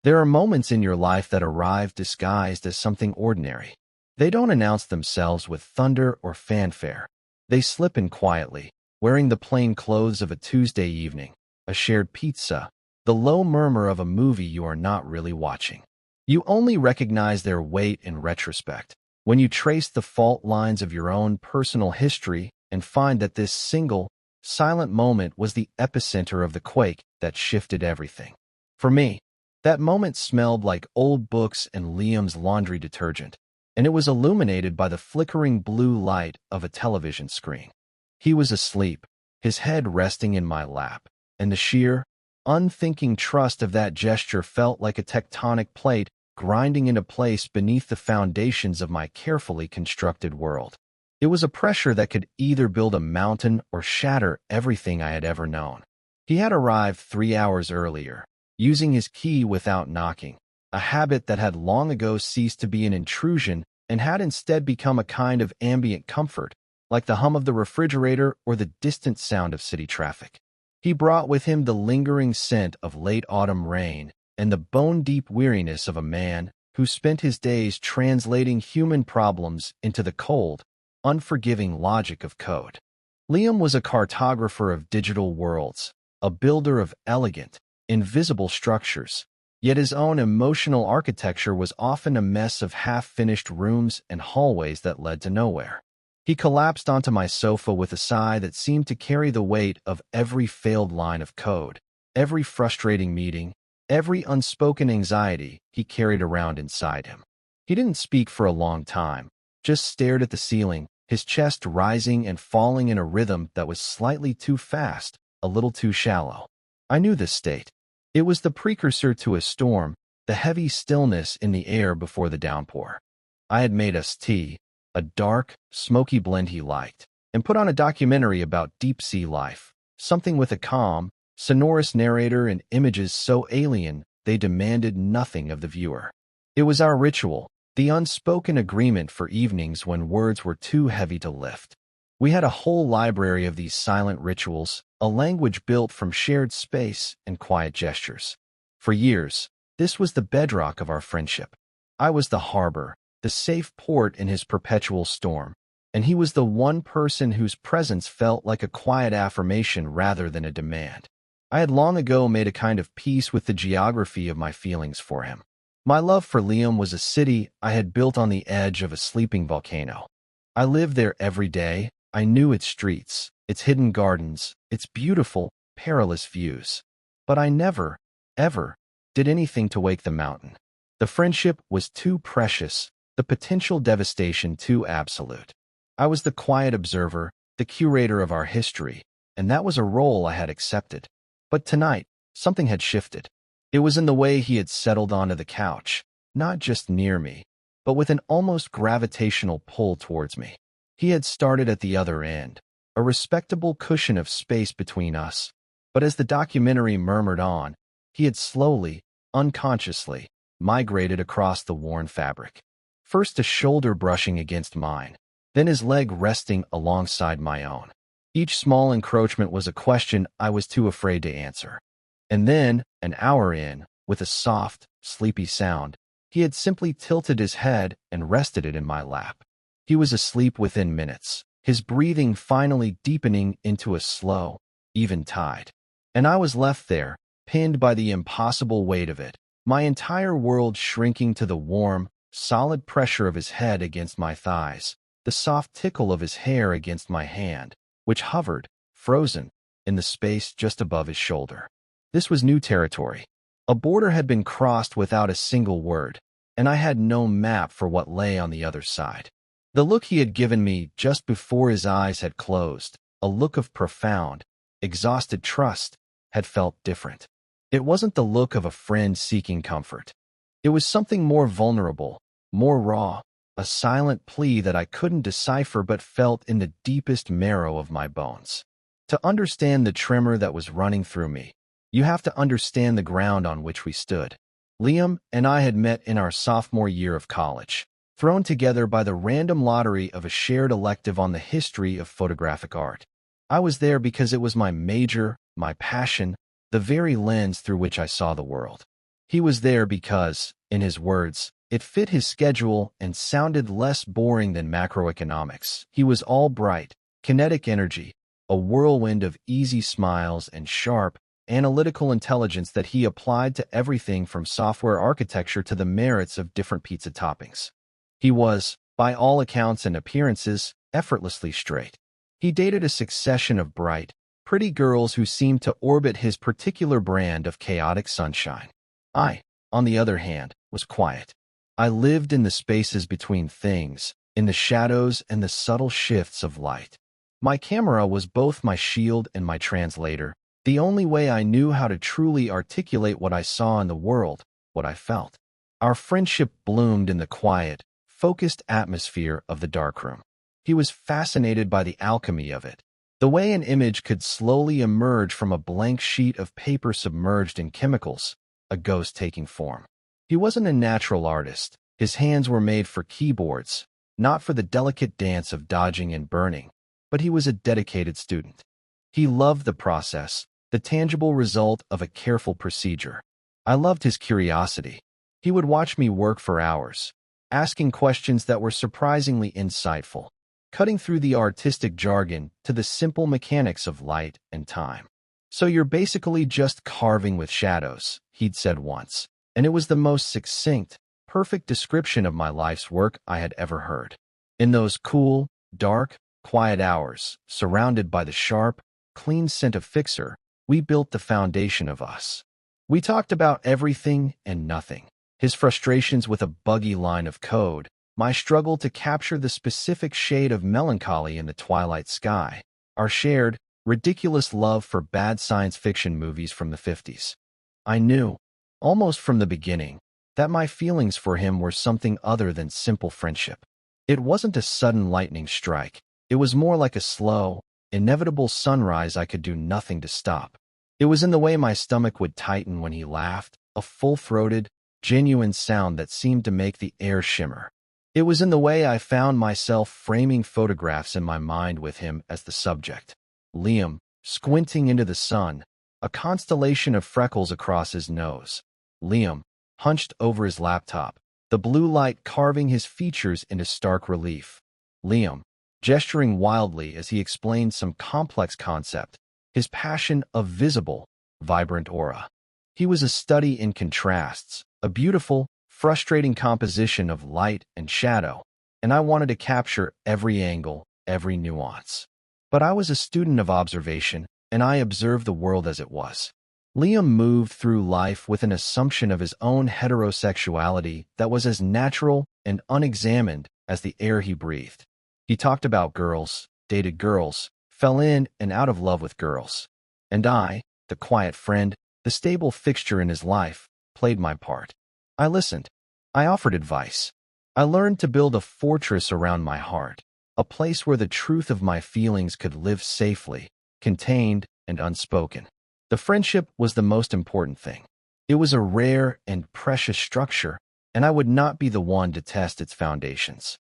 There are moments in your life that arrive disguised as something ordinary. They don't announce themselves with thunder or fanfare. They slip in quietly, wearing the plain clothes of a Tuesday evening, a shared pizza, the low murmur of a movie you are not really watching. You only recognize their weight in retrospect, when you trace the fault lines of your own personal history and find that this single, silent moment was the epicenter of the quake that shifted everything. For me, that moment smelled like old books and Liam's laundry detergent, and it was illuminated by the flickering blue light of a television screen. He was asleep, his head resting in my lap, and the sheer, unthinking trust of that gesture felt like a tectonic plate grinding into place beneath the foundations of my carefully constructed world. It was a pressure that could either build a mountain or shatter everything I had ever known. He had arrived 3 hours earlier, using his key without knocking, a habit that had long ago ceased to be an intrusion and had instead become a kind of ambient comfort, like the hum of the refrigerator or the distant sound of city traffic. He brought with him the lingering scent of late autumn rain and the bone-deep weariness of a man who spent his days translating human problems into the cold, unforgiving logic of code. Liam was a cartographer of digital worlds, a builder of elegant, invisible structures, yet his own emotional architecture was often a mess of half-finished rooms and hallways that led to nowhere. He collapsed onto my sofa with a sigh that seemed to carry the weight of every failed line of code, every frustrating meeting, every unspoken anxiety he carried around inside him. He didn't speak for a long time, just stared at the ceiling, his chest rising and falling in a rhythm that was slightly too fast, a little too shallow. I knew this state. It was the precursor to a storm, the heavy stillness in the air before the downpour. I had made us tea, a dark, smoky blend he liked, and put on a documentary about deep-sea life, something with a calm, sonorous narrator and images so alien they demanded nothing of the viewer. It was our ritual, the unspoken agreement for evenings when words were too heavy to lift. We had a whole library of these silent rituals, a language built from shared space and quiet gestures. For years, this was the bedrock of our friendship. I was the harbor, the safe port in his perpetual storm, and he was the one person whose presence felt like a quiet affirmation rather than a demand. I had long ago made a kind of peace with the geography of my feelings for him. My love for Liam was a city I had built on the edge of a sleeping volcano. I lived there every day. I knew its streets, its hidden gardens, its beautiful, perilous views. But I never, ever, did anything to wake the mountain. The friendship was too precious, the potential devastation too absolute. I was the quiet observer, the curator of our history, and that was a role I had accepted. But tonight, something had shifted. It was in the way he had settled onto the couch, not just near me, but with an almost gravitational pull towards me. He had started at the other end, a respectable cushion of space between us, but as the documentary murmured on, he had slowly, unconsciously, migrated across the worn fabric. First a shoulder brushing against mine, then his leg resting alongside my own. Each small encroachment was a question I was too afraid to answer. And then, an hour in, with a soft, sleepy sound, he had simply tilted his head and rested it in my lap. He was asleep within minutes, his breathing finally deepening into a slow, even tide. And I was left there, pinned by the impossible weight of it, my entire world shrinking to the warm, solid pressure of his head against my thighs, the soft tickle of his hair against my hand, which hovered, frozen, in the space just above his shoulder. This was new territory. A border had been crossed without a single word, and I had no map for what lay on the other side. The look he had given me just before his eyes had closed, a look of profound, exhausted trust, had felt different. It wasn't the look of a friend seeking comfort. It was something more vulnerable, more raw, a silent plea that I couldn't decipher but felt in the deepest marrow of my bones. To understand the tremor that was running through me, you have to understand the ground on which we stood. Liam and I had met in our sophomore year of college, thrown together by the random lottery of a shared elective on the history of photographic art. I was there because it was my major, my passion, the very lens through which I saw the world. He was there because, in his words, it fit his schedule and sounded less boring than macroeconomics. He was all bright, kinetic energy, a whirlwind of easy smiles and sharp, analytical intelligence that he applied to everything from software architecture to the merits of different pizza toppings. He was, by all accounts and appearances, effortlessly straight. He dated a succession of bright, pretty girls who seemed to orbit his particular brand of chaotic sunshine. I, on the other hand, was quiet. I lived in the spaces between things, in the shadows and the subtle shifts of light. My camera was both my shield and my translator, the only way I knew how to truly articulate what I saw in the world, what I felt. Our friendship bloomed in the quiet, focused atmosphere of the darkroom. He was fascinated by the alchemy of it, the way an image could slowly emerge from a blank sheet of paper submerged in chemicals, a ghost taking form. He wasn't a natural artist. His hands were made for keyboards, not for the delicate dance of dodging and burning, but he was a dedicated student. He loved the process, the tangible result of a careful procedure. I loved his curiosity. He would watch me work for hours, asking questions that were surprisingly insightful, cutting through the artistic jargon to the simple mechanics of light and time. "So you're basically just carving with shadows," he'd said once, and it was the most succinct, perfect description of my life's work I had ever heard. In those cool, dark, quiet hours, surrounded by the sharp, clean scent of Fixer, we built the foundation of us. We talked about everything and nothing. His frustrations with a buggy line of code, my struggle to capture the specific shade of melancholy in the twilight sky, our shared, ridiculous love for bad science fiction movies from the 50s. I knew, almost from the beginning, that my feelings for him were something other than simple friendship. It wasn't a sudden lightning strike. It was more like a slow, inevitable sunrise I could do nothing to stop. It was in the way my stomach would tighten when he laughed, a full-throated, genuine sound that seemed to make the air shimmer. It was in the way I found myself framing photographs in my mind with him as the subject. Liam, squinting into the sun, a constellation of freckles across his nose. Liam, hunched over his laptop, the blue light carving his features into stark relief. Liam, gesturing wildly as he explained some complex concept, his passion a visible, vibrant aura. He was a study in contrasts, a beautiful, frustrating composition of light and shadow, and I wanted to capture every angle, every nuance. But I was a student of observation, and I observed the world as it was. Liam moved through life with an assumption of his own heterosexuality that was as natural and unexamined as the air he breathed. He talked about girls, dated girls, fell in and out of love with girls. And I, the quiet friend, the stable fixture in his life, played my part. I listened. I offered advice. I learned to build a fortress around my heart, a place where the truth of my feelings could live safely, contained and unspoken. The friendship was the most important thing. It was a rare and precious structure, and I would not be the one to test its foundations.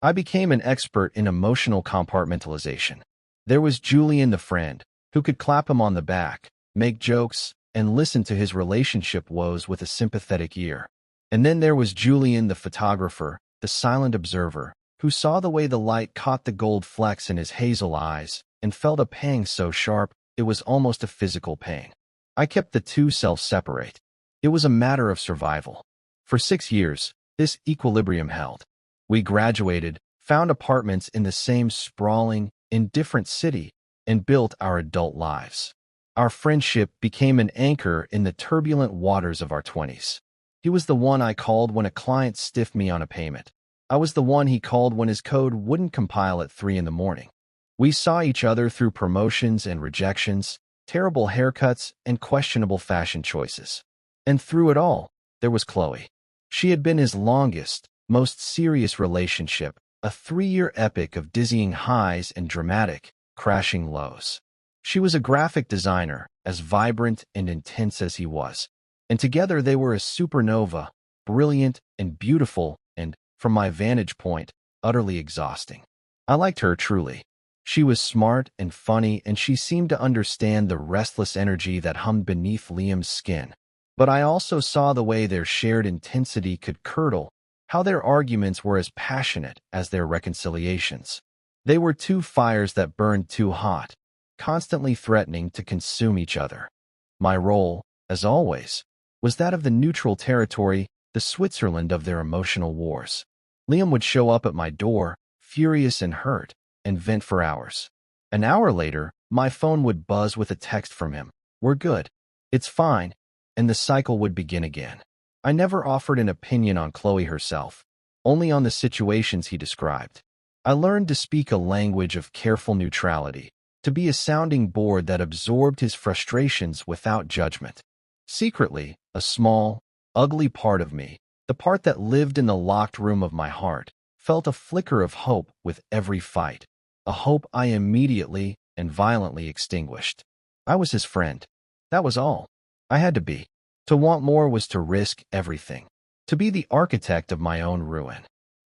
I became an expert in emotional compartmentalization. There was Julian the friend, who could clap him on the back, make jokes, and listen to his relationship woes with a sympathetic ear. And then there was Julian the photographer, the silent observer, who saw the way the light caught the gold flecks in his hazel eyes and felt a pang so sharp it was almost a physical pang. I kept the two selves separate. It was a matter of survival. For 6 years, this equilibrium held. We graduated, found apartments in the same sprawling, indifferent city, and built our adult lives. Our friendship became an anchor in the turbulent waters of our 20s. He was the one I called when a client stiffed me on a payment. I was the one he called when his code wouldn't compile at 3 in the morning. We saw each other through promotions and rejections, terrible haircuts, and questionable fashion choices. And through it all, there was Chloe. She had been his longest, most serious relationship, a 3-year epic of dizzying highs and dramatic, crashing lows. She was a graphic designer, as vibrant and intense as he was, and together they were a supernova, brilliant and beautiful and, from my vantage point, utterly exhausting. I liked her truly. She was smart and funny, and she seemed to understand the restless energy that hummed beneath Liam's skin. But I also saw the way their shared intensity could curdle, how their arguments were as passionate as their reconciliations. They were two fires that burned too hot, constantly threatening to consume each other. My role, as always, was that of the neutral territory, the Switzerland of their emotional wars. Liam would show up at my door, furious and hurt, and vent for hours. An hour later, my phone would buzz with a text from him. "We're good. It's fine." And the cycle would begin again. I never offered an opinion on Chloe herself, only on the situations he described. I learned to speak a language of careful neutrality, to be a sounding board that absorbed his frustrations without judgment. Secretly, a small, ugly part of me, the part that lived in the locked room of my heart, felt a flicker of hope with every fight, a hope I immediately and violently extinguished. I was his friend. That was all. I had to be. To want more was to risk everything, to be the architect of my own ruin.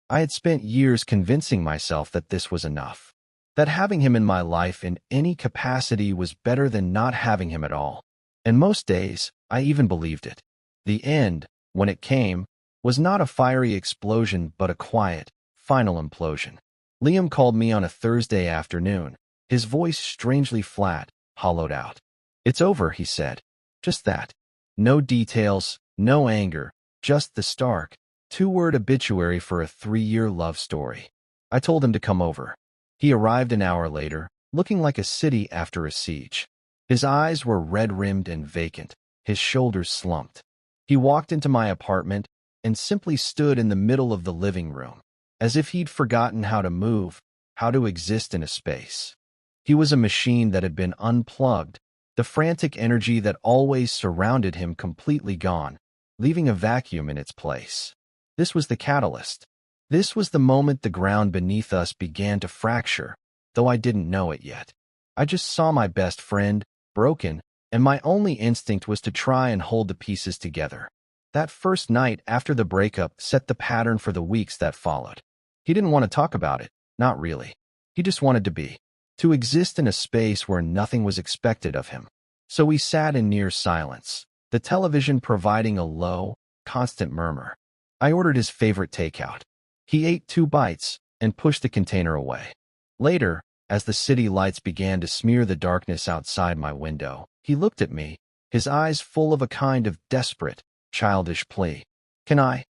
I had spent years convincing myself that this was enough, that having him in my life in any capacity was better than not having him at all. And most days, I even believed it. The end, when it came, was not a fiery explosion but a quiet, final implosion. Liam called me on a Thursday afternoon, his voice strangely flat, hollowed out. "It's over," he said. Just that. No details, no anger, just the stark, two-word obituary for a 3-year love story. I told him to come over. He arrived an hour later, looking like a city after a siege. His eyes were red-rimmed and vacant, his shoulders slumped. He walked into my apartment and simply stood in the middle of the living room, as if he'd forgotten how to move, how to exist in a space. He was a machine that had been unplugged, the frantic energy that always surrounded him completely gone, leaving a vacuum in its place. This was the catalyst. This was the moment the ground beneath us began to fracture, though I didn't know it yet. I just saw my best friend, broken, and my only instinct was to try and hold the pieces together. That first night after the breakup set the pattern for the weeks that followed. He didn't want to talk about it, not really. He just wanted to be. To exist in a space where nothing was expected of him. So we sat in near silence, the television providing a low, constant murmur. I ordered his favorite takeout. He ate 2 bites and pushed the container away. Later, as the city lights began to smear the darkness outside my window, he looked at me, his eyes full of a kind of desperate, childish plea. Can I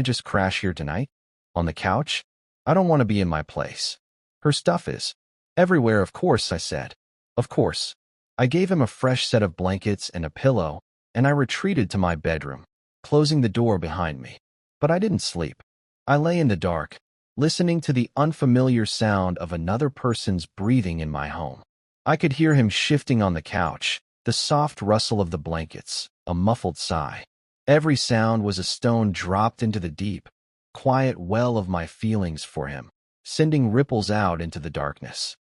just crash here tonight? On the couch? I don't want to be in my place. Her stuff is everywhere, of course," I said. "Of course." I gave him a fresh set of blankets and a pillow, and I retreated to my bedroom, closing the door behind me. But I didn't sleep. I lay in the dark, listening to the unfamiliar sound of another person's breathing in my home. I could hear him shifting on the couch, the soft rustle of the blankets, a muffled sigh. Every sound was a stone dropped into the deep, quiet well of my feelings for him, sending ripples out into the darkness.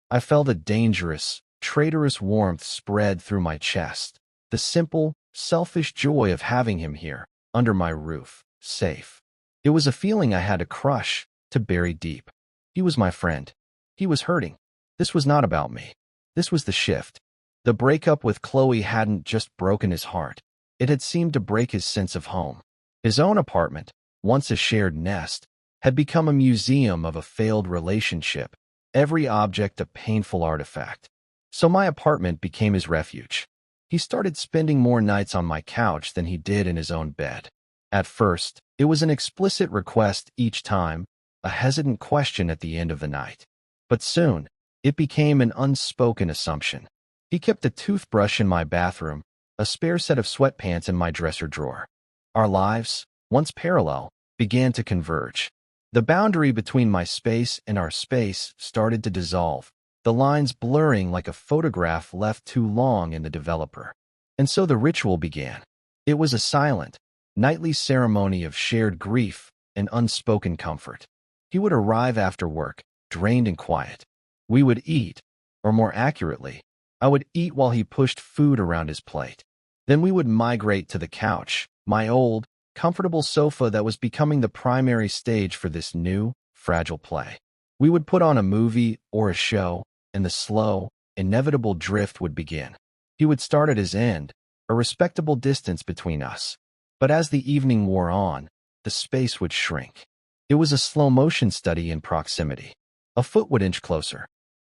I felt a dangerous, traitorous warmth spread through my chest, the simple, selfish joy of having him here, under my roof, safe. It was a feeling I had to crush, to bury deep. He was my friend. He was hurting. This was not about me. This was the shift. The breakup with Chloe hadn't just broken his heart. It had seemed to break his sense of home. His own apartment, once a shared nest, had become a museum of a failed relationship, every object a painful artifact. So my apartment became his refuge. He started spending more nights on my couch than he did in his own bed. At first, it was an explicit request each time, a hesitant question at the end of the night. But soon, it became an unspoken assumption. He kept a toothbrush in my bathroom, a spare set of sweatpants in my dresser drawer. Our lives, once parallel, began to converge. The boundary between my space and our space started to dissolve, the lines blurring like a photograph left too long in the developer. And so the ritual began. It was a silent, nightly ceremony of shared grief and unspoken comfort. He would arrive after work, drained and quiet. We would eat, or more accurately, I would eat while he pushed food around his plate. Then we would migrate to the couch, my old, comfortable sofa that was becoming the primary stage for this new, fragile play. We would put on a movie or a show, and the slow, inevitable drift would begin. He would start at his end, a respectable distance between us. But as the evening wore on, the space would shrink. It was a slow-motion study in proximity. A foot would inch closer.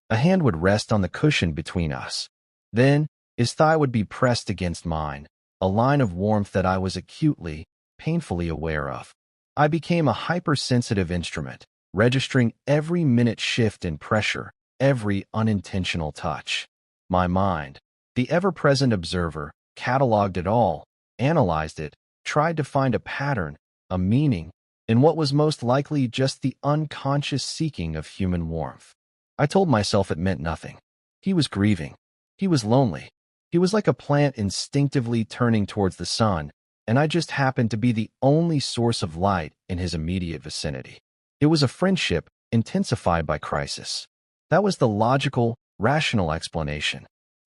A hand would rest on the cushion between us. Then, his thigh would be pressed against mine, a line of warmth that I was acutely, painfully aware of. I became a hypersensitive instrument, registering every minute shift in pressure, every unintentional touch. My mind, the ever-present observer, cataloged it all, analyzed it, tried to find a pattern, a meaning, in what was most likely just the unconscious seeking of human warmth. I told myself it meant nothing. He was grieving. He was lonely. He was like a plant instinctively turning towards the sun, and I just happened to be the only source of light in his immediate vicinity. It was a friendship intensified by crisis. That was the logical, rational explanation.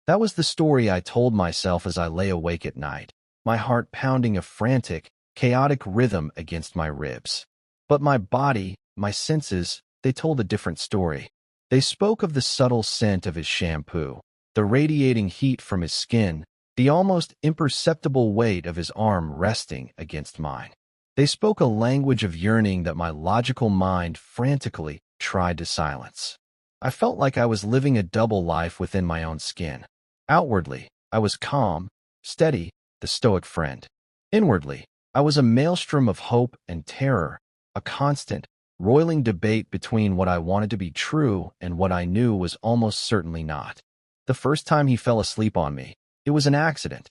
That was the story I told myself as I lay awake at night, my heart pounding a frantic, chaotic rhythm against my ribs. But my body, my senses, they told a different story. They spoke of the subtle scent of his shampoo, the radiating heat from his skin, the almost imperceptible weight of his arm resting against mine. They spoke a language of yearning that my logical mind frantically tried to silence. I felt like I was living a double life within my own skin. Outwardly, I was calm, steady, the stoic friend. Inwardly, I was a maelstrom of hope and terror, a constant, roiling debate between what I wanted to be true and what I knew was almost certainly not. The first time he fell asleep on me, it was an accident.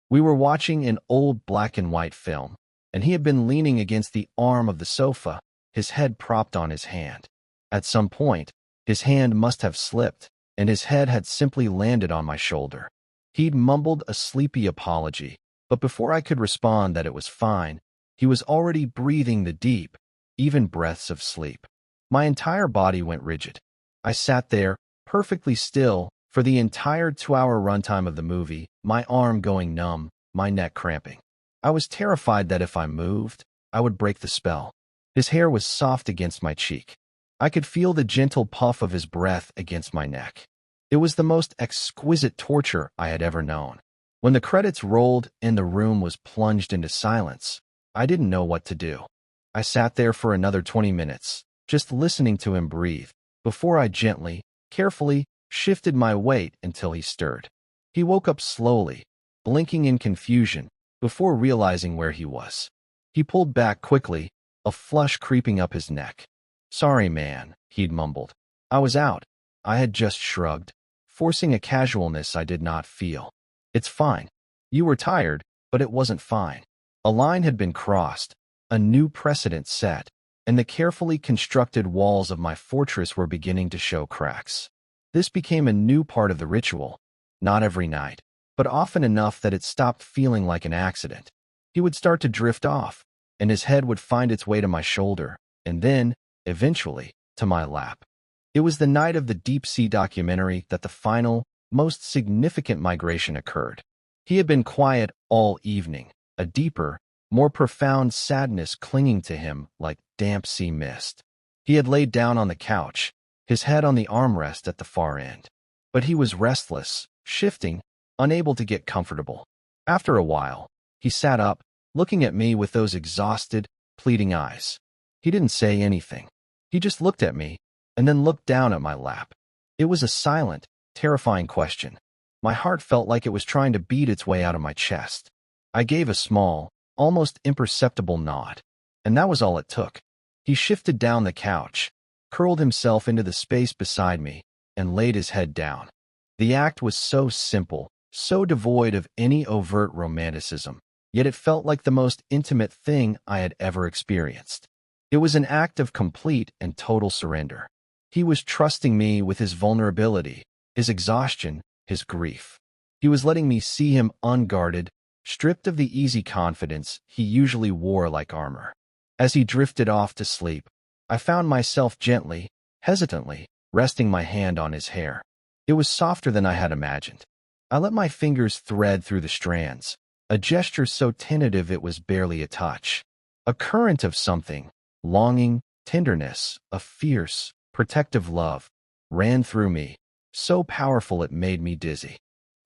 We were watching an old black and white film, and he had been leaning against the arm of the sofa, his head propped on his hand. At some point, his hand must have slipped, and his head had simply landed on my shoulder. He'd mumbled a sleepy apology, but before I could respond that it was fine, he was already breathing the deep, even breaths of sleep. My entire body went rigid. I sat there, perfectly still, for the entire 2-hour runtime of the movie, my arm going numb, my neck cramping. I was terrified that if I moved, I would break the spell. His hair was soft against my cheek. I could feel the gentle puff of his breath against my neck. It was the most exquisite torture I had ever known. When the credits rolled and the room was plunged into silence, I didn't know what to do. I sat there for another 20 minutes, just listening to him breathe, before I gently, carefully, shifted my weight until he stirred. He woke up slowly, blinking in confusion, before realizing where he was. He pulled back quickly, a flush creeping up his neck. "Sorry, man," he'd mumbled. I was out. I had just shrugged, forcing a casualness I did not feel. "It's fine. You were tired, but it wasn't fine." A line had been crossed, a new precedent set, and the carefully constructed walls of my fortress were beginning to show cracks. This became a new part of the ritual, not every night, but often enough that it stopped feeling like an accident. He would start to drift off, and his head would find its way to my shoulder, and then, eventually, to my lap. It was the night of the deep-sea documentary that the final, most significant migration occurred. He had been quiet all evening, a deeper, more profound sadness clinging to him like damp sea mist. He had laid down on the couch, his head on the armrest at the far end. But he was restless, shifting, unable to get comfortable. After a while, he sat up, looking at me with those exhausted, pleading eyes. He didn't say anything. He just looked at me, and then looked down at my lap. It was a silent, terrifying question. My heart felt like it was trying to beat its way out of my chest. I gave a small, almost imperceptible nod, and that was all it took. He shifted down the couch, curled himself into the space beside me, and laid his head down. The act was so simple, so devoid of any overt romanticism, yet it felt like the most intimate thing I had ever experienced. It was an act of complete and total surrender. He was trusting me with his vulnerability, his exhaustion, his grief. He was letting me see him unguarded, stripped of the easy confidence he usually wore like armor. As he drifted off to sleep, I found myself gently, hesitantly, resting my hand on his hair. It was softer than I had imagined. I let my fingers thread through the strands, a gesture so tentative it was barely a touch. A current of something, longing, tenderness, a fierce, protective love, ran through me, so powerful it made me dizzy.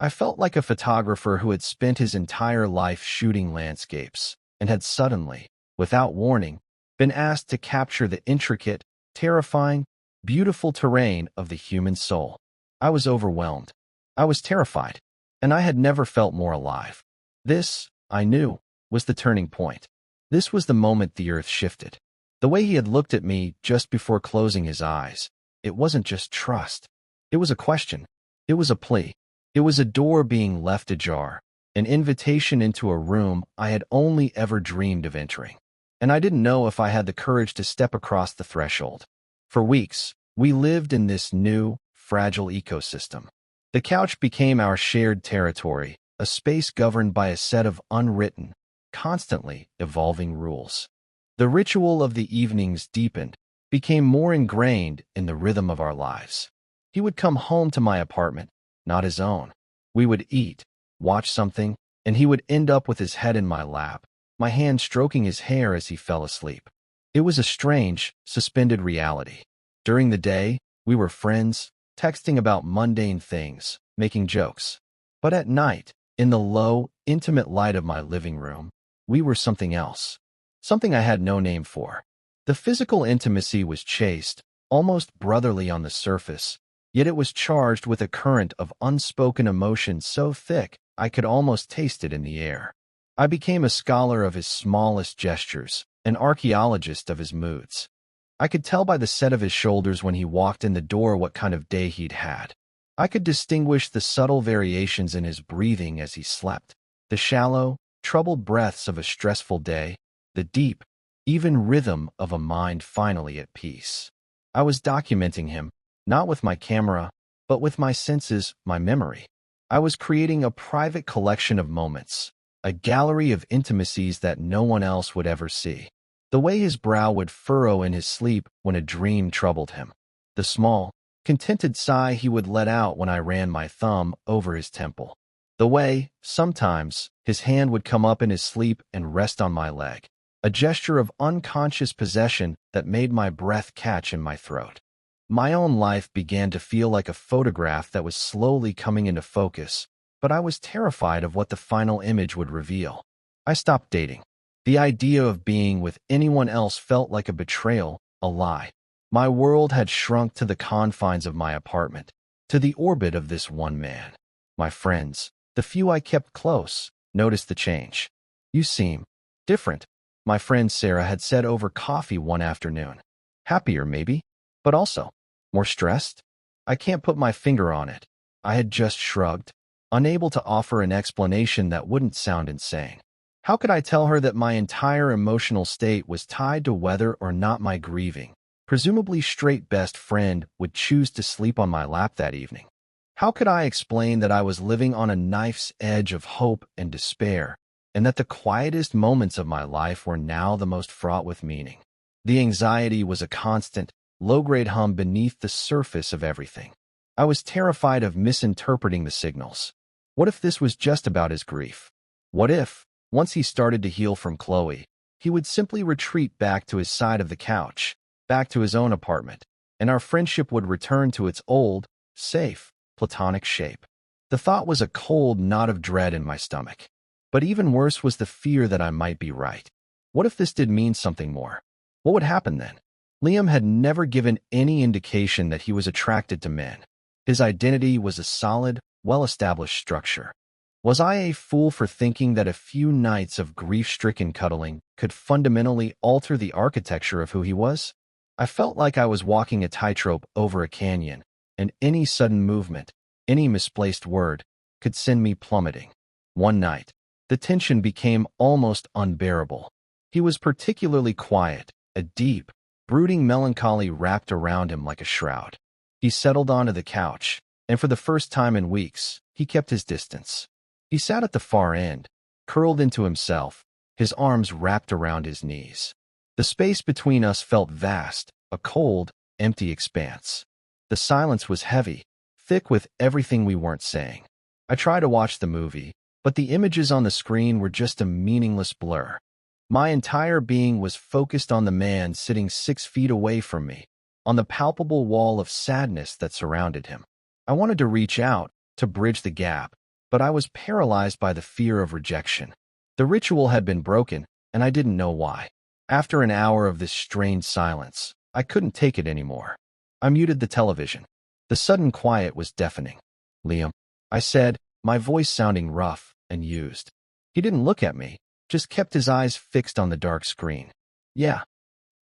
I felt like a photographer who had spent his entire life shooting landscapes and had suddenly, without warning, been asked to capture the intricate, terrifying, beautiful terrain of the human soul. I was overwhelmed. I was terrified, and I had never felt more alive. This, I knew, was the turning point. This was the moment the earth shifted. The way he had looked at me just before closing his eyes, it wasn't just trust. It was a question. It was a plea. It was a door being left ajar, an invitation into a room I had only ever dreamed of entering. And I didn't know if I had the courage to step across the threshold. For weeks, we lived in this new, fragile ecosystem. The couch became our shared territory, a space governed by a set of unwritten, constantly evolving rules. The ritual of the evenings deepened, became more ingrained in the rhythm of our lives. He would come home to my apartment, not his own. We would eat, watch something, and he would end up with his head in my lap, my hand stroking his hair as he fell asleep. It was a strange, suspended reality. During the day, we were friends, texting about mundane things, making jokes. But at night, in the low, intimate light of my living room, we were something else. Something I had no name for. The physical intimacy was chaste, almost brotherly on the surface, yet it was charged with a current of unspoken emotion so thick I could almost taste it in the air. I became a scholar of his smallest gestures, an archaeologist of his moods. I could tell by the set of his shoulders when he walked in the door what kind of day he'd had. I could distinguish the subtle variations in his breathing as he slept, the shallow, troubled breaths of a stressful day, the deep, even rhythm of a mind finally at peace. I was documenting him, not with my camera, but with my senses, my memory. I was creating a private collection of moments, a gallery of intimacies that no one else would ever see. The way his brow would furrow in his sleep when a dream troubled him. The small, contented sigh he would let out when I ran my thumb over his temple. The way, sometimes, his hand would come up in his sleep and rest on my leg. A gesture of unconscious possession that made my breath catch in my throat. My own life began to feel like a photograph that was slowly coming into focus, but I was terrified of what the final image would reveal. I stopped dating. The idea of being with anyone else felt like a betrayal, a lie. My world had shrunk to the confines of my apartment, to the orbit of this one man. My friends, the few I kept close, noticed the change. "You seem different," my friend Sarah had said over coffee one afternoon. "Happier, maybe, but also more stressed?" I can't put my finger on it. I had just shrugged, unable to offer an explanation that wouldn't sound insane. How could I tell her that my entire emotional state was tied to whether or not my grieving, presumably straight best friend would choose to sleep on my lap that evening? How could I explain that I was living on a knife's edge of hope and despair, and that the quietest moments of my life were now the most fraught with meaning? The anxiety was a constant, low-grade hum beneath the surface of everything. I was terrified of misinterpreting the signals. What if this was just about his grief? What if, once he started to heal from Chloe, he would simply retreat back to his side of the couch, back to his own apartment, and our friendship would return to its old, safe, platonic shape? The thought was a cold knot of dread in my stomach. But even worse was the fear that I might be right. What if this did mean something more? What would happen then? Liam had never given any indication that he was attracted to men. His identity was a solid, well-established structure. Was I a fool for thinking that a few nights of grief-stricken cuddling could fundamentally alter the architecture of who he was? I felt like I was walking a tightrope over a canyon, and any sudden movement, any misplaced word, could send me plummeting. One night, the tension became almost unbearable. He was particularly quiet, a deep, brooding melancholy wrapped around him like a shroud. He settled onto the couch, and for the first time in weeks, he kept his distance. He sat at the far end, curled into himself, his arms wrapped around his knees. The space between us felt vast, a cold, empty expanse. The silence was heavy, thick with everything we weren't saying. I tried to watch the movie, but the images on the screen were just a meaningless blur. My entire being was focused on the man sitting 6 feet away from me, on the palpable wall of sadness that surrounded him. I wanted to reach out, to bridge the gap, but I was paralyzed by the fear of rejection. The ritual had been broken, and I didn't know why. After an hour of this strained silence, I couldn't take it anymore. I muted the television. The sudden quiet was deafening. "Liam," I said, my voice sounding rough and used. He didn't look at me, just kept his eyes fixed on the dark screen. "Yeah.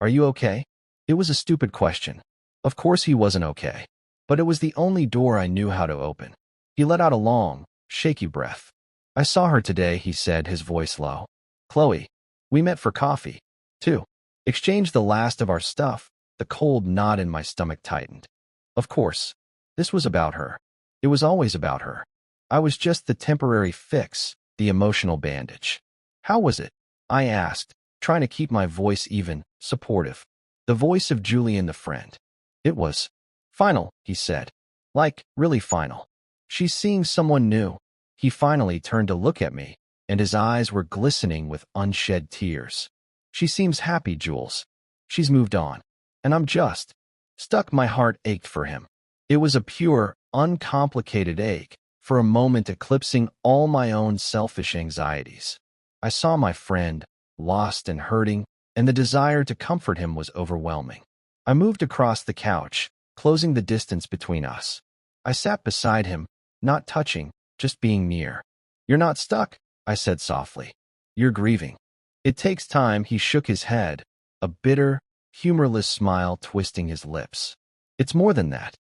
Are you okay?" It was a stupid question. Of course he wasn't okay. But it was the only door I knew how to open. He let out a long, shaky breath. "I saw her today," he said, his voice low. "Chloe. We met for coffee, too. Exchanged the last of our stuff." The cold knot in my stomach tightened. Of course. This was about her. It was always about her. I was just the temporary fix, the emotional bandage. "How was it?" I asked, trying to keep my voice even, supportive. The voice of Julian, the friend. "It was final," he said. "Like, really final. She's seeing someone new." He finally turned to look at me, and his eyes were glistening with unshed tears. "She seems happy, Jules. She's moved on. And I'm just stuck." My heart ached for him. It was a pure, uncomplicated ache, for a moment eclipsing all my own selfish anxieties. I saw my friend, lost and hurting, and the desire to comfort him was overwhelming. I moved across the couch, closing the distance between us. I sat beside him, not touching, just being near. "You're not stuck," I said softly. "You're grieving. It takes time." He shook his head, a bitter, humorless smile twisting his lips. "It's more than that.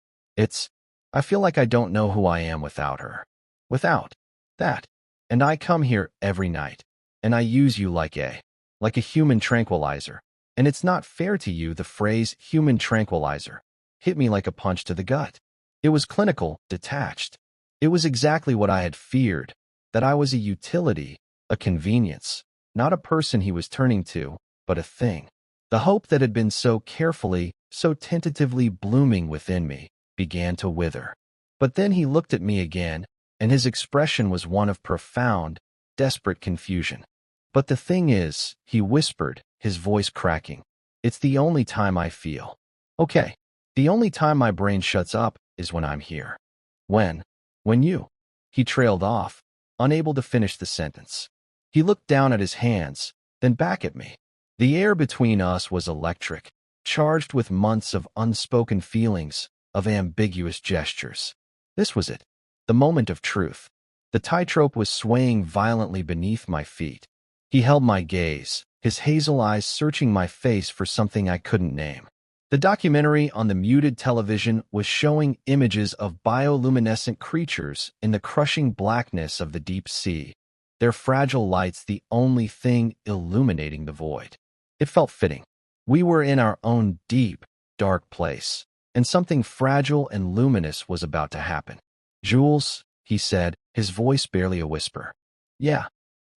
I feel like I don't know who I am without her. Without that. And I come here every night, and I use you like a human tranquilizer. And it's not fair to you." The phrase "human tranquilizer" hit me like a punch to the gut. It was clinical, detached. It was exactly what I had feared, that I was a utility, a convenience, not a person he was turning to, but a thing. The hope that had been so carefully, so tentatively blooming within me, began to wither. But then he looked at me again, and his expression was one of profound, desperate confusion. "But the thing is," he whispered, his voice cracking, "it's the only time I feel okay. The only time my brain shuts up is when I'm here. When you." He trailed off, unable to finish the sentence. He looked down at his hands, then back at me. The air between us was electric, charged with months of unspoken feelings, of ambiguous gestures. This was it, the moment of truth. The tightrope was swaying violently beneath my feet. He held my gaze, his hazel eyes searching my face for something I couldn't name. The documentary on the muted television was showing images of bioluminescent creatures in the crushing blackness of the deep sea, their fragile lights the only thing illuminating the void. It felt fitting. We were in our own deep, dark place, and something fragile and luminous was about to happen. "Jules," he said, his voice barely a whisper. "Yeah."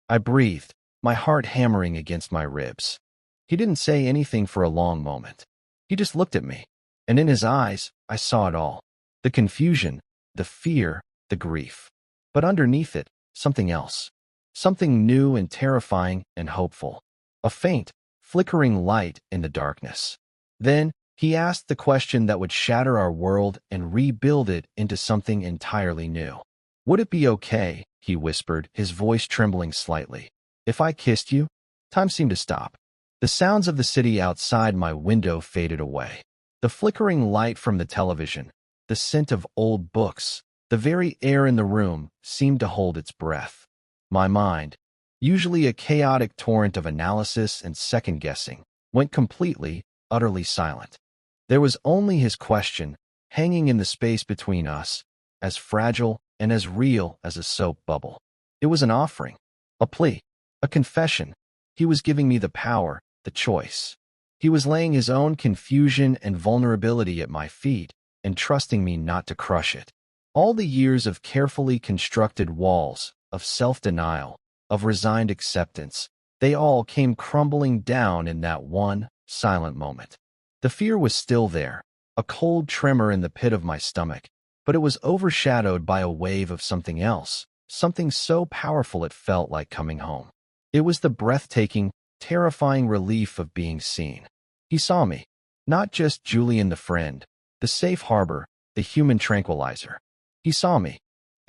I breathed, my heart hammering against my ribs. He didn't say anything for a long moment. He just looked at me, and in his eyes, I saw it all. The confusion, the fear, the grief. But underneath it, something else. Something new and terrifying and hopeful. A faint, flickering light in the darkness. Then, he asked the question that would shatter our world and rebuild it into something entirely new. "Would it be okay," he whispered, his voice trembling slightly, "if I kissed you?" Time seemed to stop. The sounds of the city outside my window faded away. The flickering light from the television, the scent of old books, the very air in the room seemed to hold its breath. My mind, usually a chaotic torrent of analysis and second-guessing, went completely, utterly silent. There was only his question, hanging in the space between us, as fragile and as real as a soap bubble. It was an offering, a plea, a confession. He was giving me the power, the choice. He was laying his own confusion and vulnerability at my feet and trusting me not to crush it. All the years of carefully constructed walls, of self-denial, of resigned acceptance, they all came crumbling down in that one silent moment. The fear was still there, a cold tremor in the pit of my stomach, but it was overshadowed by a wave of something else, something so powerful it felt like coming home. It was the breathtaking, terrifying relief of being seen. He saw me, not just Julian the friend, the safe harbor, the human tranquilizer. He saw me,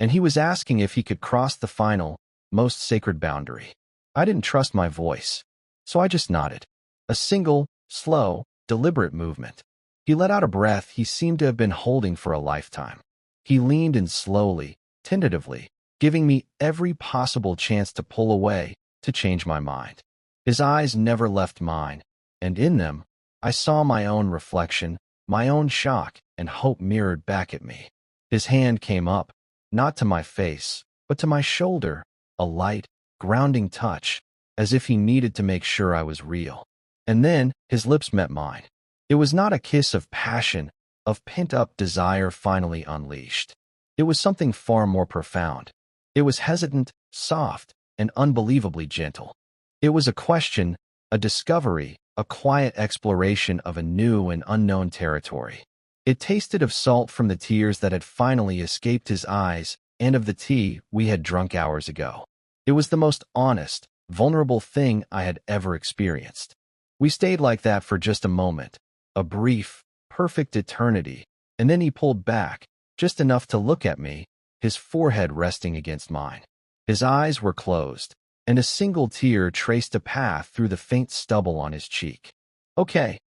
and he was asking if he could cross the final, most sacred boundary. I didn't trust my voice, so I just nodded. A single, slow, deliberate movement. He let out a breath he seemed to have been holding for a lifetime. He leaned in slowly, tentatively, giving me every possible chance to pull away, to change my mind. His eyes never left mine, and in them, I saw my own reflection, my own shock and hope mirrored back at me. His hand came up, not to my face, but to my shoulder, a light, grounding touch, as if he needed to make sure I was real. And then his lips met mine. It was not a kiss of passion, of pent-up desire finally unleashed. It was something far more profound. It was hesitant, soft, and unbelievably gentle. It was a question, a discovery, a quiet exploration of a new and unknown territory. It tasted of salt from the tears that had finally escaped his eyes and of the tea we had drunk hours ago. It was the most honest, vulnerable thing I had ever experienced. We stayed like that for just a moment, a brief, perfect eternity, and then he pulled back, just enough to look at me, his forehead resting against mine. His eyes were closed, and a single tear traced a path through the faint stubble on his cheek. "Okay,"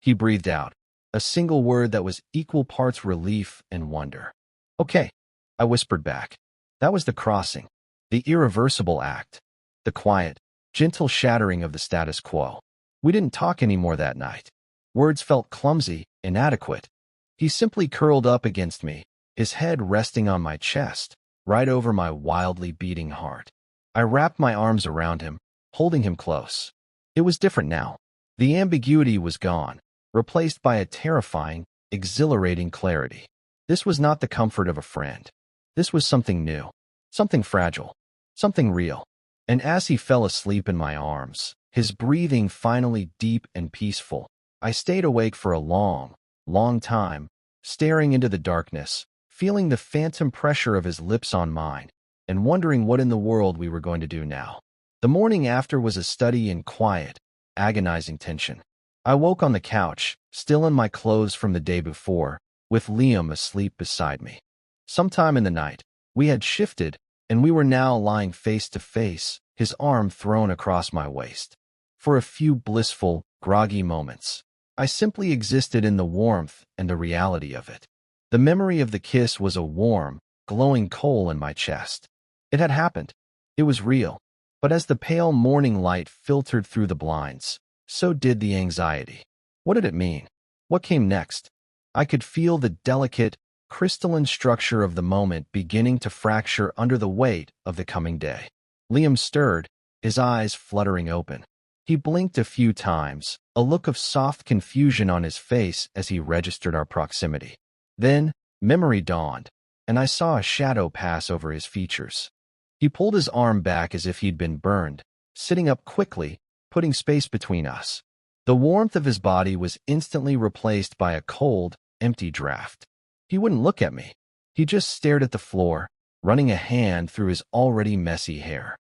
he breathed out, a single word that was equal parts relief and wonder. "Okay," I whispered back. That was the crossing, the irreversible act, the quiet, gentle shattering of the status quo. We didn't talk anymore that night. Words felt clumsy, inadequate. He simply curled up against me, his head resting on my chest, right over my wildly beating heart. I wrapped my arms around him, holding him close. It was different now. The ambiguity was gone, replaced by a terrifying, exhilarating clarity. This was not the comfort of a friend. This was something new, something fragile, something real. And as he fell asleep in my arms, his breathing finally deep and peaceful, I stayed awake for a long, long time, staring into the darkness, feeling the phantom pressure of his lips on mine, and wondering what in the world we were going to do now. The morning after was a study in quiet, agonizing tension. I woke on the couch, still in my clothes from the day before, with Liam asleep beside me. Sometime in the night, we had shifted, and we were now lying face to face, his arm thrown across my waist. For a few blissful, groggy moments, I simply existed in the warmth and the reality of it. The memory of the kiss was a warm, glowing coal in my chest. It had happened. It was real. But as the pale morning light filtered through the blinds, so did the anxiety. What did it mean? What came next? I could feel the delicate, crystalline structure of the moment beginning to fracture under the weight of the coming day. Liam stirred, his eyes fluttering open. He blinked a few times, a look of soft confusion on his face as he registered our proximity. Then, memory dawned, and I saw a shadow pass over his features. He pulled his arm back as if he'd been burned, sitting up quickly, putting space between us. The warmth of his body was instantly replaced by a cold, empty draft. He wouldn't look at me. He just stared at the floor, running a hand through his already messy hair.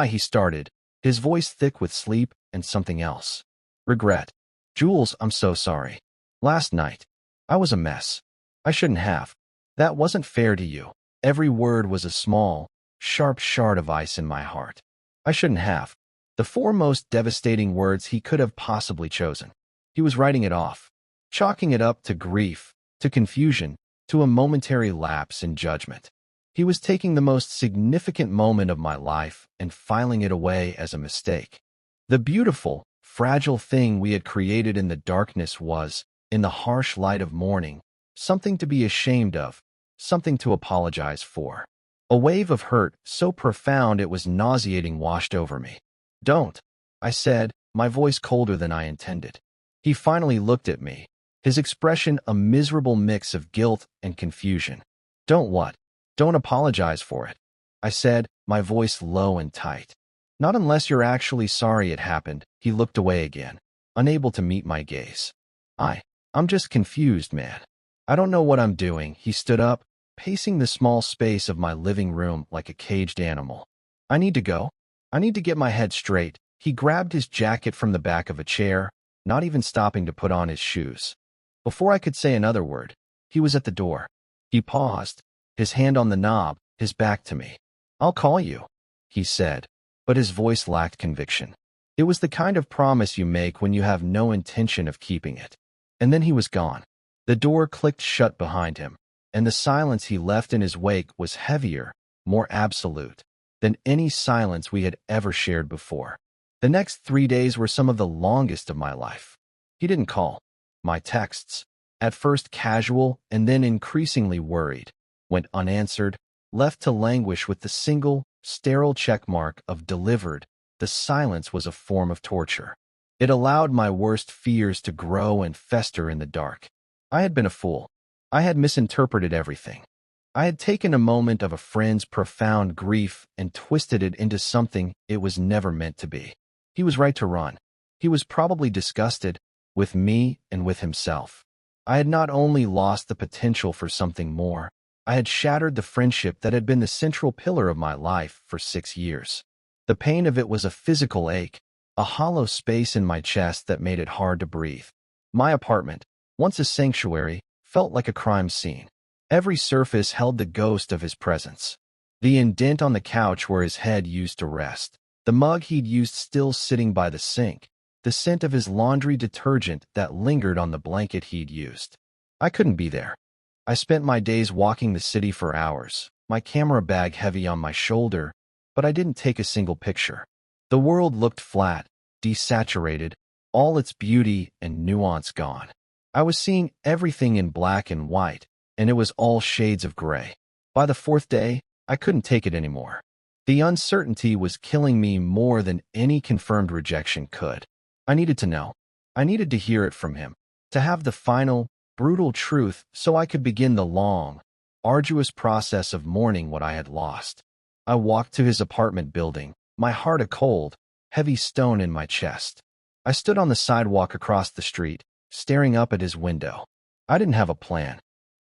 He started, his voice thick with sleep and something else. Regret. "Jules, I'm so sorry. Last night, I was a mess. I shouldn't have. That wasn't fair to you." Every word was a small, sharp shard of ice in my heart. I shouldn't have. The four most devastating words he could have possibly chosen. He was writing it off, chalking it up to grief, to confusion, to a momentary lapse in judgment. He was taking the most significant moment of my life and filing it away as a mistake. The beautiful, fragile thing we had created in the darkness was, in the harsh light of morning, something to be ashamed of, something to apologize for. A wave of hurt so profound it was nauseating washed over me. "Don't," I said, my voice colder than I intended. He finally looked at me, his expression a miserable mix of guilt and confusion. "Don't what?" "Don't apologize for it," I said, my voice low and tight. "Not unless you're actually sorry it happened." He looked away again, unable to meet my gaze. I'm just confused, man. I don't know what I'm doing." He stood up, pacing the small space of my living room like a caged animal. "I need to go. I need to get my head straight." He grabbed his jacket from the back of a chair, not even stopping to put on his shoes. Before I could say another word, he was at the door. He paused, his hand on the knob, his back to me. "I'll call you," he said, but his voice lacked conviction. It was the kind of promise you make when you have no intention of keeping it. And then he was gone. The door clicked shut behind him, and the silence he left in his wake was heavier, more absolute, than any silence we had ever shared before. The next 3 days were some of the longest of my life. He didn't call. My texts, at first casual and then increasingly worried, went unanswered, left to languish with the single, sterile checkmark of delivered. The silence was a form of torture. It allowed my worst fears to grow and fester in the dark. I had been a fool. I had misinterpreted everything. I had taken a moment of a friend's profound grief and twisted it into something it was never meant to be. He was right to run. He was probably disgusted with me and with himself. I had not only lost the potential for something more, I had shattered the friendship that had been the central pillar of my life for 6 years. The pain of it was a physical ache, a hollow space in my chest that made it hard to breathe. My apartment, once a sanctuary, felt like a crime scene. Every surface held the ghost of his presence. The indent on the couch where his head used to rest, the mug he'd used still sitting by the sink, the scent of his laundry detergent that lingered on the blanket he'd used. I couldn't be there. I spent my days walking the city for hours, my camera bag heavy on my shoulder, but I didn't take a single picture. The world looked flat, desaturated, all its beauty and nuance gone. I was seeing everything in black and white, and it was all shades of gray. By the 4th day, I couldn't take it anymore. The uncertainty was killing me more than any confirmed rejection could. I needed to know. I needed to hear it from him, to have the final, brutal truth so I could begin the long, arduous process of mourning what I had lost. I walked to his apartment building, my heart a cold, heavy stone in my chest. I stood on the sidewalk across the street, staring up at his window. I didn't have a plan.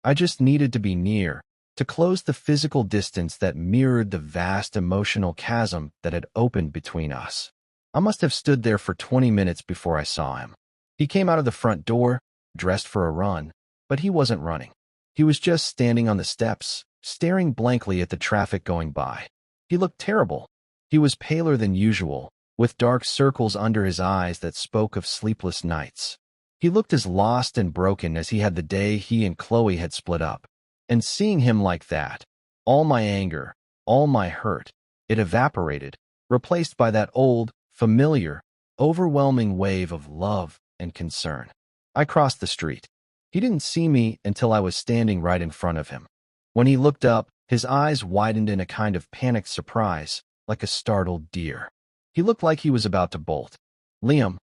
I just needed to be near, to close the physical distance that mirrored the vast emotional chasm that had opened between us. I must have stood there for 20 minutes before I saw him. He came out of the front door, dressed for a run, but he wasn't running. He was just standing on the steps, staring blankly at the traffic going by. He looked terrible. He was paler than usual, with dark circles under his eyes that spoke of sleepless nights. He looked as lost and broken as he had the day he and Chloe had split up. And seeing him like that, all my anger, all my hurt, it evaporated, replaced by that old, familiar, overwhelming wave of love and concern. I crossed the street. He didn't see me until I was standing right in front of him. When he looked up, his eyes widened in a kind of panicked surprise, like a startled deer. He looked like he was about to bolt. "Liam,"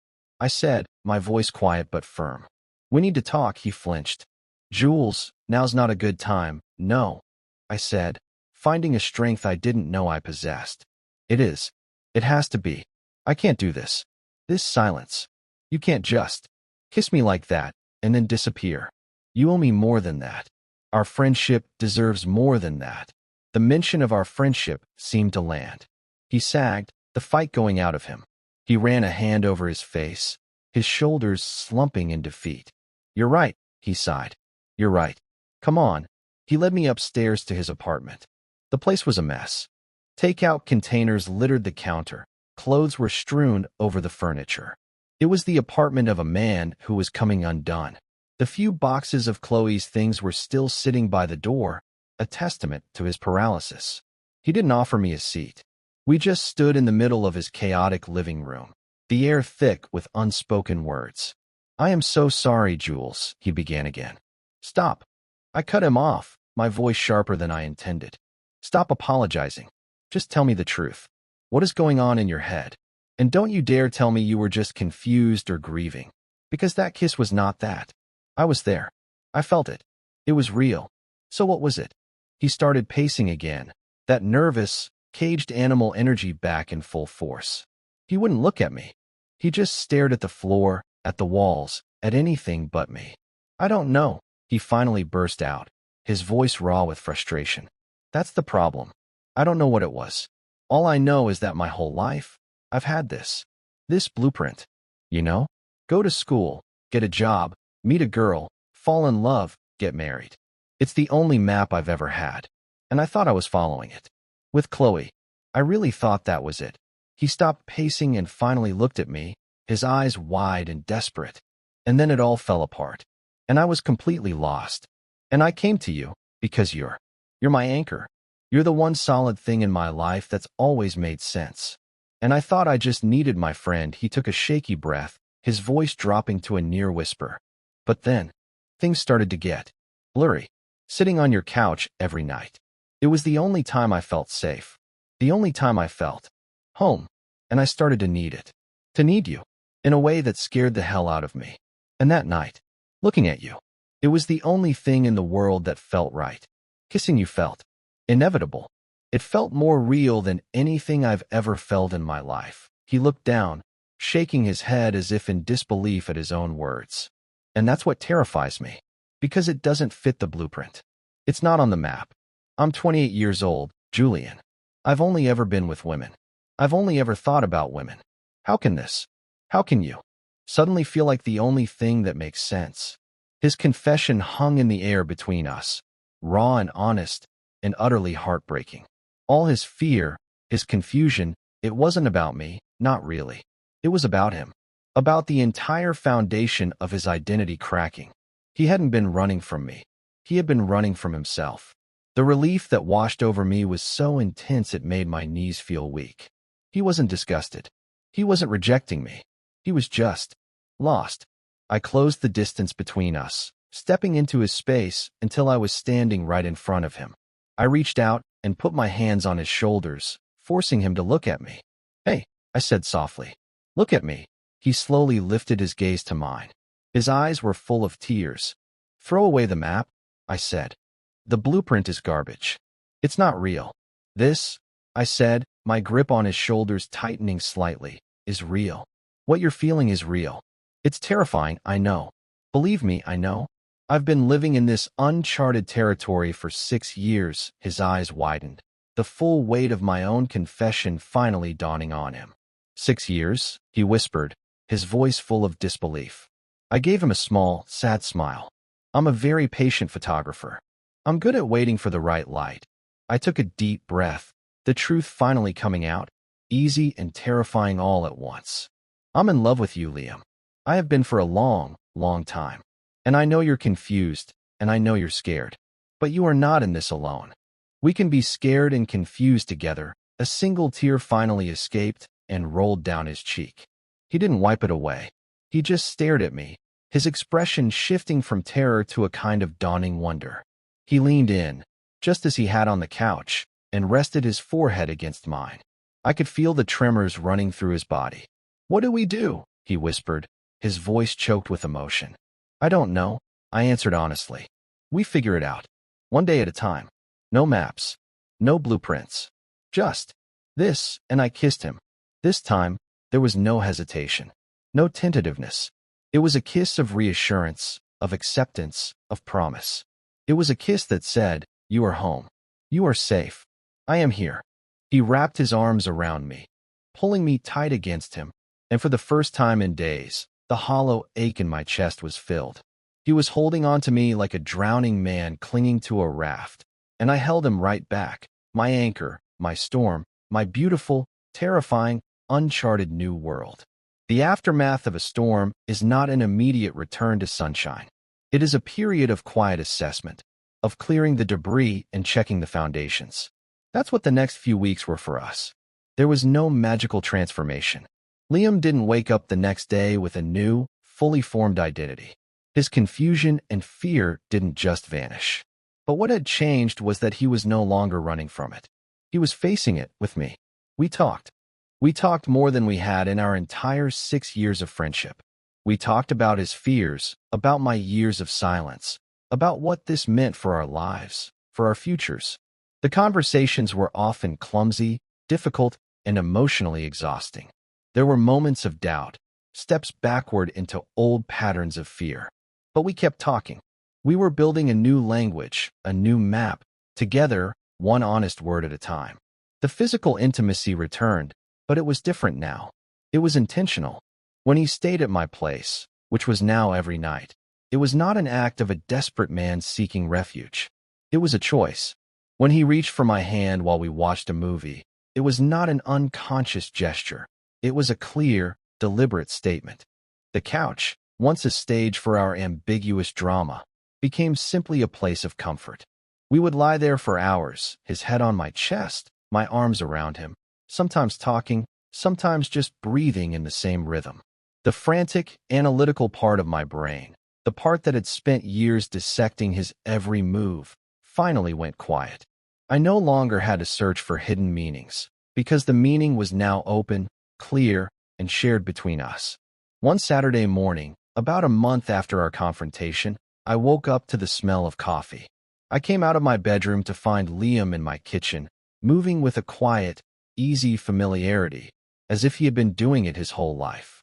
I said, my voice quiet but firm. "We need to talk," he flinched. "Jules, now's not a good time." "No," I said, finding a strength I didn't know I possessed. "It is. It has to be. I can't do this. This silence. You can't just kiss me like that and then disappear. You owe me more than that. Our friendship deserves more than that." The mention of our friendship seemed to land. He sagged, the fight going out of him. He ran a hand over his face, his shoulders slumping in defeat. "You're right," he sighed. "You're right. Come on." He led me upstairs to his apartment. The place was a mess. Takeout containers littered the counter. Clothes were strewn over the furniture. It was the apartment of a man who was coming undone. The few boxes of Chloe's things were still sitting by the door, a testament to his paralysis. He didn't offer me a seat. We just stood in the middle of his chaotic living room, the air thick with unspoken words. "I am so sorry, Jules," he began again. "Stop." I cut him off, my voice sharper than I intended. "Stop apologizing. Just tell me the truth. What is going on in your head? And don't you dare tell me you were just confused or grieving, because that kiss was not that. I was there. I felt it. It was real. So what was it?" He started pacing again, that nervous, caged animal energy back in full force. He wouldn't look at me. He just stared at the floor, at the walls, at anything but me. "I don't know," he finally burst out, his voice raw with frustration. "That's the problem. I don't know what it was. All I know is that my whole life, I've had this blueprint. You know? Go to school, get a job, meet a girl, fall in love, get married. It's the only map I've ever had. and I thought I was following it. With Chloe, I really thought that was it. He stopped pacing and finally looked at me, his eyes wide and desperate. And then it all fell apart. And I was completely lost. And I came to you because you're my anchor. You're the one solid thing in my life that's always made sense. And I thought I just needed my friend. He took a shaky breath, his voice dropping to a near whisper. But then, things started to get blurry. Sitting on your couch every night. It was the only time I felt safe. The only time I felt home. And I started to need it. To need you. In a way that scared the hell out of me. And that night, looking at you, it was the only thing in the world that felt right. Kissing you felt inevitable. It felt more real than anything I've ever felt in my life. He looked down, shaking his head as if in disbelief at his own words. And that's what terrifies me. Because it doesn't fit the blueprint. It's not on the map. I'm 28 years old, Julian. I've only ever been with women. I've only ever thought about women. How can you suddenly feel like the only thing that makes sense? His confession hung in the air between us, raw and honest, and utterly heartbreaking. All his fear, his confusion, it wasn't about me, not really. It was about him. About the entire foundation of his identity cracking. He hadn't been running from me. He had been running from himself. The relief that washed over me was so intense it made my knees feel weak. He wasn't disgusted. He wasn't rejecting me. He was just lost. I closed the distance between us, stepping into his space until I was standing right in front of him. I reached out and put my hands on his shoulders, forcing him to look at me. Hey, I said softly. Look at me. He slowly lifted his gaze to mine. His eyes were full of tears. Throw away the map, I said. The blueprint is garbage. It's not real. This, I said, my grip on his shoulders tightening slightly, is real. What you're feeling is real. It's terrifying, I know. Believe me, I know. I've been living in this uncharted territory for 6 years. His eyes widened, the full weight of my own confession finally dawning on him. 6 years, he whispered, his voice full of disbelief. I gave him a small, sad smile. I'm a very patient photographer. I'm good at waiting for the right light. I took a deep breath, the truth finally coming out, easy and terrifying all at once. I'm in love with you, Liam. I have been for a long, long time. And I know you're confused, and I know you're scared. But you are not in this alone. We can be scared and confused together. A single tear finally escaped and rolled down his cheek. He didn't wipe it away. He just stared at me, his expression shifting from terror to a kind of dawning wonder. He leaned in, just as he had on the couch, and rested his forehead against mine. I could feel the tremors running through his body. What do we do? He whispered, his voice choked with emotion. I don't know, I answered honestly. We figure it out. One day at a time. No maps. No blueprints. Just this, and I kissed him. This time, there was no hesitation. No tentativeness. It was a kiss of reassurance, of acceptance, of promise. It was a kiss that said, you are home. You are safe. I am here. He wrapped his arms around me, pulling me tight against him, and for the first time in days, the hollow ache in my chest was filled. He was holding on to me like a drowning man clinging to a raft, and I held him right back, my anchor, my storm, my beautiful, terrifying, uncharted new world. The aftermath of a storm is not an immediate return to sunshine. It is a period of quiet assessment, of clearing the debris and checking the foundations. That's what the next few weeks were for us. There was no magical transformation. Liam didn't wake up the next day with a new, fully formed identity. His confusion and fear didn't just vanish. But what had changed was that he was no longer running from it. He was facing it with me. We talked. We talked more than we had in our entire 6 years of friendship. We talked about his fears, about my years of silence, about what this meant for our lives, for our futures. The conversations were often clumsy, difficult, and emotionally exhausting. There were moments of doubt, steps backward into old patterns of fear. But we kept talking. We were building a new language, a new map, together, one honest word at a time. The physical intimacy returned, but it was different now. It was intentional. When he stayed at my place, which was now every night, it was not an act of a desperate man seeking refuge. It was a choice. When he reached for my hand while we watched a movie, it was not an unconscious gesture. It was a clear, deliberate statement. The couch, once a stage for our ambiguous drama, became simply a place of comfort. We would lie there for hours, his head on my chest, my arms around him, sometimes talking, sometimes just breathing in the same rhythm. The frantic, analytical part of my brain, the part that had spent years dissecting his every move, finally went quiet. I no longer had to search for hidden meanings, because the meaning was now open, clear, and shared between us. One Saturday morning, about a month after our confrontation, I woke up to the smell of coffee. I came out of my bedroom to find Liam in my kitchen, moving with a quiet, easy familiarity, as if he had been doing it his whole life.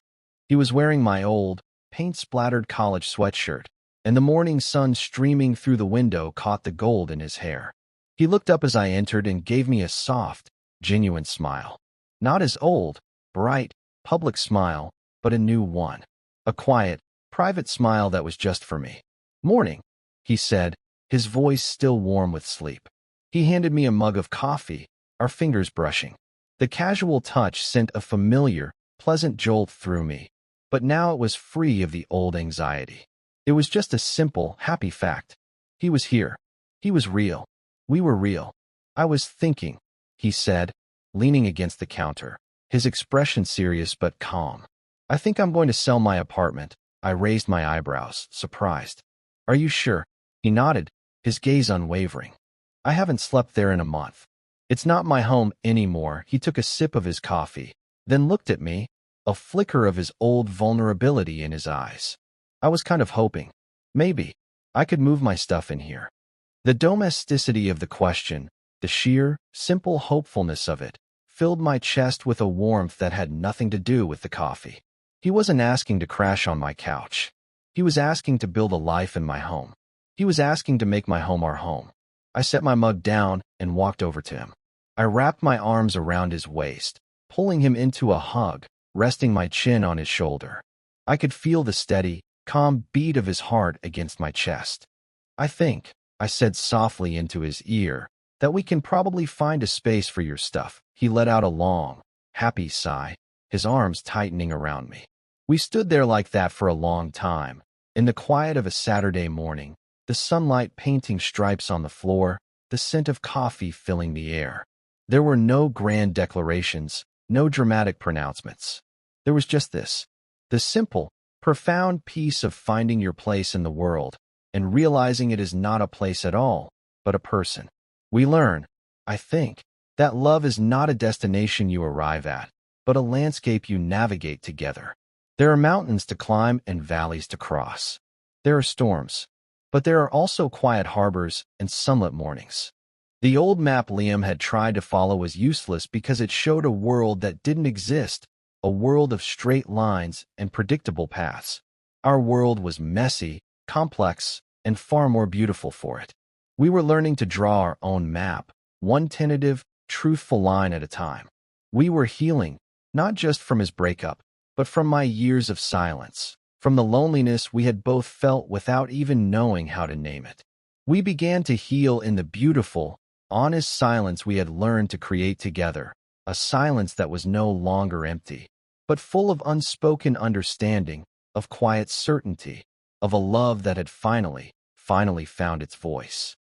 He was wearing my old, paint-splattered college sweatshirt, and the morning sun streaming through the window caught the gold in his hair. He looked up as I entered and gave me a soft, genuine smile. Not his old, bright, public smile, but a new one. A quiet, private smile that was just for me. "Morning," he said, his voice still warm with sleep. He handed me a mug of coffee, our fingers brushing. The casual touch sent a familiar, pleasant jolt through me, but now it was free of the old anxiety. It was just a simple, happy fact. He was here. He was real. We were real. "I was thinking," he said, leaning against the counter, his expression serious but calm. "I think I'm going to sell my apartment." I raised my eyebrows, surprised. "Are you sure?" He nodded, his gaze unwavering. "I haven't slept there in a month. It's not my home anymore." He took a sip of his coffee, then looked at me, a flicker of his old vulnerability in his eyes. "I was kind of hoping, maybe, I could move my stuff in here." The domesticity of the question, the sheer, simple hopefulness of it, filled my chest with a warmth that had nothing to do with the coffee. He wasn't asking to crash on my couch. He was asking to build a life in my home. He was asking to make my home our home. I set my mug down and walked over to him. I wrapped my arms around his waist, pulling him into a hug, resting my chin on his shoulder. I could feel the steady, calm beat of his heart against my chest. "I think," I said softly into his ear, "that we can probably find a space for your stuff." He let out a long, happy sigh, his arms tightening around me. We stood there like that for a long time, in the quiet of a Saturday morning, the sunlight painting stripes on the floor, the scent of coffee filling the air. There were no grand declarations, no dramatic pronouncements. There was just this, the simple, profound peace of finding your place in the world and realizing it is not a place at all, but a person. We learn, I think, that love is not a destination you arrive at, but a landscape you navigate together. There are mountains to climb and valleys to cross. There are storms, but there are also quiet harbors and sunlit mornings. The old map Liam had tried to follow was useless because it showed a world that didn't exist, a world of straight lines and predictable paths. Our world was messy, complex, and far more beautiful for it. We were learning to draw our own map, one tentative, truthful line at a time. We were healing, not just from his breakup, but from my years of silence, from the loneliness we had both felt without even knowing how to name it. We began to heal in the beautiful, honest silence we had learned to create together, a silence that was no longer empty, but full of unspoken understanding, of quiet certainty, of a love that had finally found its voice.